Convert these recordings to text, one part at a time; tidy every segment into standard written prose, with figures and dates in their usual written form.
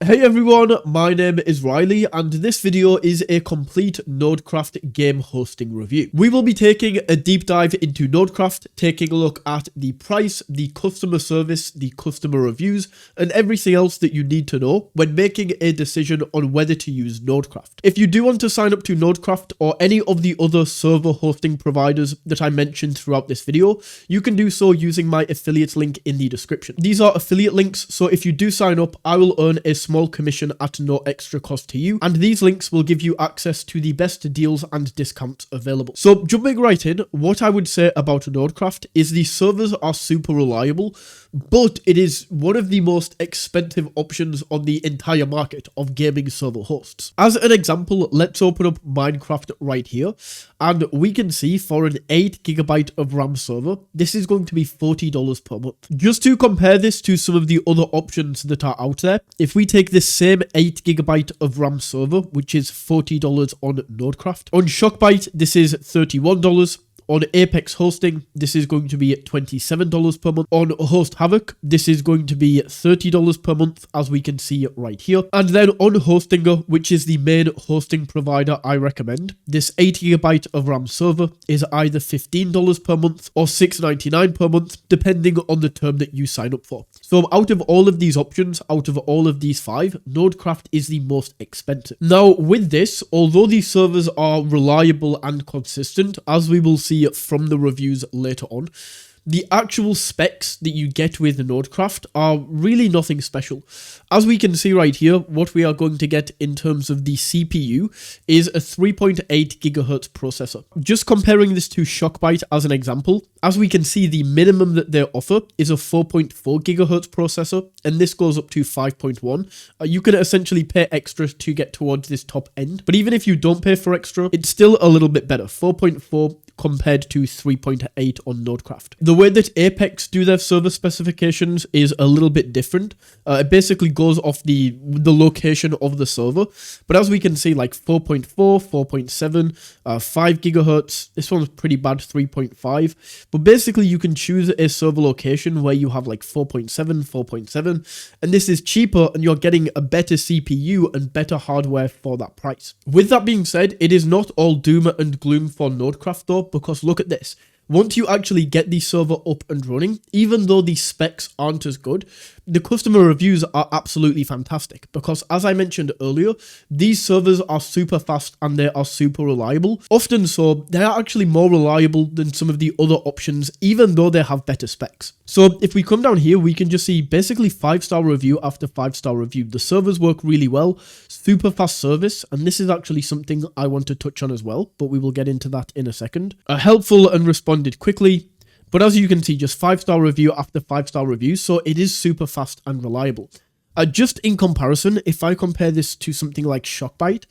Hey everyone, my name is Riley and this video is a complete NodeCraft game hosting review. We will be taking a deep dive into NodeCraft, taking a look at the price, the customer service, the customer reviews, and everything else that you need to know when making a decision on whether to use NodeCraft. If you do want to sign up to NodeCraft or any of the other server hosting providers that I mentioned throughout this video, you can do so using my affiliate link in the description. These are affiliate links, so if you do sign up, I will earn a small commission at no extra cost to you, and these links will give you access to the best deals and discounts available. So jumping right in, what I would say about NodeCraft is the servers are super reliable, but it is one of the most expensive options on the entire market of gaming server hosts. As an example, let's open up Minecraft right here, and we can see for an 8GB of RAM server, this is going to be $40 per month. Just to compare this to some of the other options that are out there, if we take this same 8GB of RAM server, which is $40 on NodeCraft, on Shockbyte, this is $31. On Apex Hosting, this is going to be $27 per month. On Host Havoc, this is going to be $30 per month, as we can see right here. And then on Hostinger, which is the main hosting provider I recommend, this 8GB of RAM server is either $15 per month or $6.99 per month, depending on the term that you sign up for. So out of all of these options, out of all of these 5, NodeCraft is the most expensive. Now with this, although these servers are reliable and consistent, as we will see from the reviews later on, the actual specs that you get with NodeCraft are really nothing special. As we can see right here, what we are going to get in terms of the CPU is a 3.8 GHz processor. Just comparing this to Shockbyte as an example, as we can see, the minimum that they offer is a 4.4 GHz processor, and this goes up to 5.1. You can essentially pay extra to get towards this top end, but even if you don't pay for extra, it's still a little bit better, 4.4 compared to 3.8 on NodeCraft. The way that Apex do their server specifications is a little bit different. It basically goes off the location of the server, but as we can see, like 4.4, 4.7, 5 gigahertz. This one's pretty bad, 3.5. But basically, you can choose a server location where you have like 4.7, 4.7, and this is cheaper, and you're getting a better CPU and better hardware for that price. With that being said, it is not all doom and gloom for NodeCraft though, because look at this. Once you actually get the server up and running, even though the specs aren't as good, the customer reviews are absolutely fantastic because, as I mentioned earlier, these servers are super fast and they are super reliable. Often so, they are actually more reliable than some of the other options, even though they have better specs. So if we come down here, we can just see basically 5-star review after 5-star review. The servers work really well, super fast service, and this is actually something I want to touch on as well, but we will get into that in a second. Helpful and responded quickly. But as you can see, just 5-star review after 5-star review, so it is super fast and reliable. Just in comparison, if I compare this to something like Shockbyte,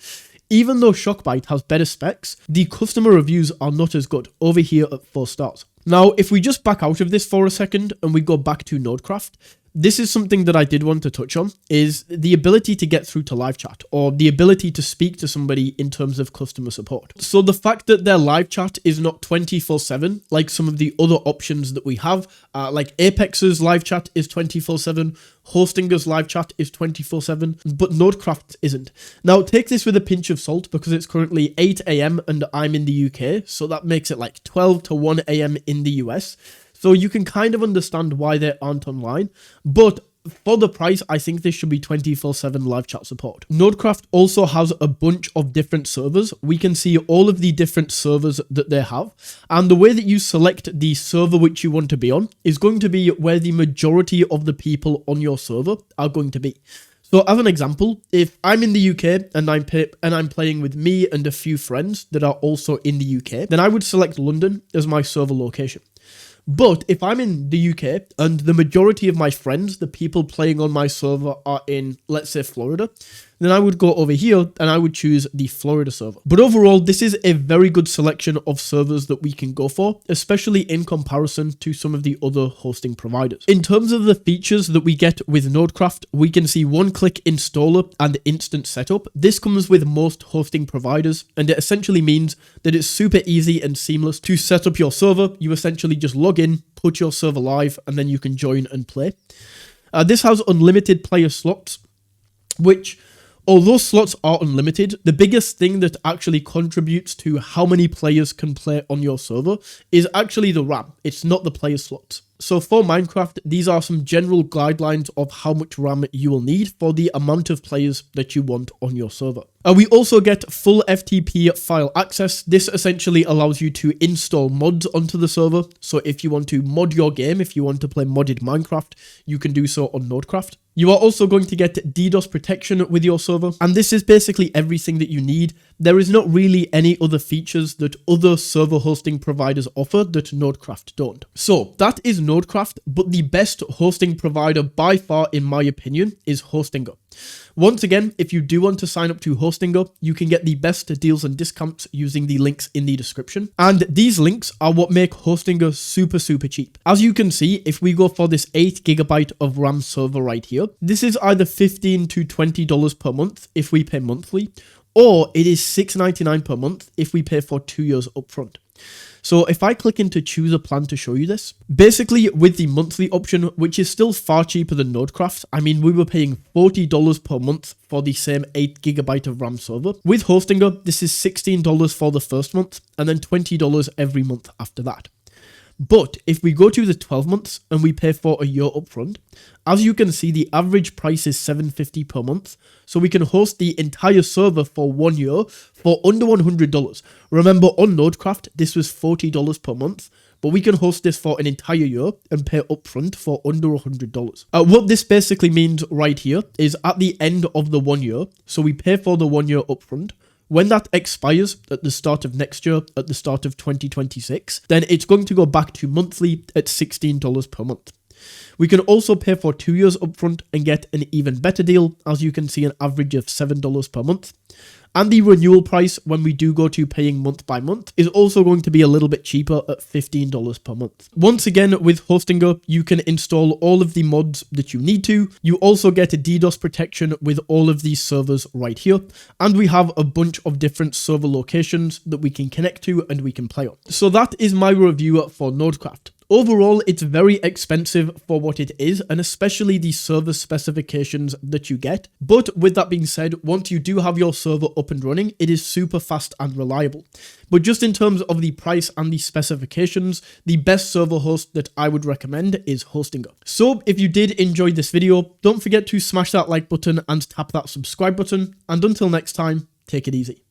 even though Shockbyte has better specs, the customer reviews are not as good over here at 4 stars. Now, if we just back out of this for a second and we go back to NodeCraft, this is something that I did want to touch on, is the ability to get through to live chat, or the ability to speak to somebody in terms of customer support. So the fact that their live chat is not 24/7, like some of the other options that we have, like Apex's live chat is 24/7, Hostinger's live chat is 24/7, but NodeCraft isn't. Now take this with a pinch of salt because it's currently 8 AM and I'm in the UK, so that makes it like 12 to 1 AM in the US. So you can kind of understand why they aren't online, but for the price, I think this should be 24/7 live chat support. NodeCraft also has a bunch of different servers. We can see all of the different servers that they have, and the way that you select the server which you want to be on is going to be where the majority of the people on your server are going to be. So as an example, if I'm in the UK and I'm playing with me and a few friends that are also in the UK, then I would select London as my server location. But if I'm in the UK and the majority of my friends, the people playing on my server, are in, let's say, Florida, then I would go over here and I would choose the Florida server. But overall, this is a very good selection of servers that we can go for, especially in comparison to some of the other hosting providers. In terms of the features that we get with NodeCraft, we can see one-click installer and instant setup. This comes with most hosting providers, and it essentially means that it's super easy and seamless to set up your server. You essentially just log in, put your server live, and then you can join and play. This has unlimited player slots. which, although slots are unlimited, the biggest thing that actually contributes to how many players can play on your server is actually the RAM. It's not the player slots. So for Minecraft, these are some general guidelines of how much RAM you will need for the amount of players that you want on your server. We also get full FTP file access. This essentially allows you to install mods onto the server. So if you want to mod your game, if you want to play modded Minecraft, you can do so on NodeCraft. You are also going to get DDoS protection with your server, and this is basically everything that you need. There is not really any other features that other server hosting providers offer that NodeCraft don't. So that is NodeCraft, but the best hosting provider by far, in my opinion, is Hostinger. Once again, if you do want to sign up to Hostinger, you can get the best deals and discounts using the links in the description. And these links are what make Hostinger super cheap. As you can see, if we go for this 8GB of RAM server right here, this is either $15 to $20 per month if we pay monthly, or it is $6.99 per month if we pay for 2 years upfront. So if I click into choose a plan to show you this, basically with the monthly option, which is still far cheaper than NodeCraft, I mean, we were paying $40 per month for the same 8GB of RAM server. With Hostinger, this is $16 for the first month and then $20 every month after that. But if we go to the 12 months and we pay for a year upfront, as you can see, the average price is $7.50 per month. So we can host the entire server for 1 year for under $100. Remember, on NodeCraft, this was $40 per month, but we can host this for an entire year and pay upfront for under $100. What this basically means right here is at the end of the 1 year, so we pay for the 1 year upfront. When that expires at the start of next year, at the start of 2026, then it's going to go back to monthly at $16 per month. We can also pay for 2 years upfront and get an even better deal, as you can see, an average of $7 per month. And the renewal price, when we do go to paying month by month, is also going to be a little bit cheaper at $15 per month. Once again, with Hostinger, you can install all of the mods that you need to. You also get a DDoS protection with all of these servers right here. And we have a bunch of different server locations that we can connect to and we can play on. So that is my review for NodeCraft. Overall, it's very expensive for what it is, and especially the server specifications that you get. But with that being said, once you do have your server up and running, it is super fast and reliable. But just in terms of the price and the specifications, the best server host that I would recommend is Hostinger. So if you did enjoy this video, don't forget to smash that like button and tap that subscribe button. And until next time, take it easy.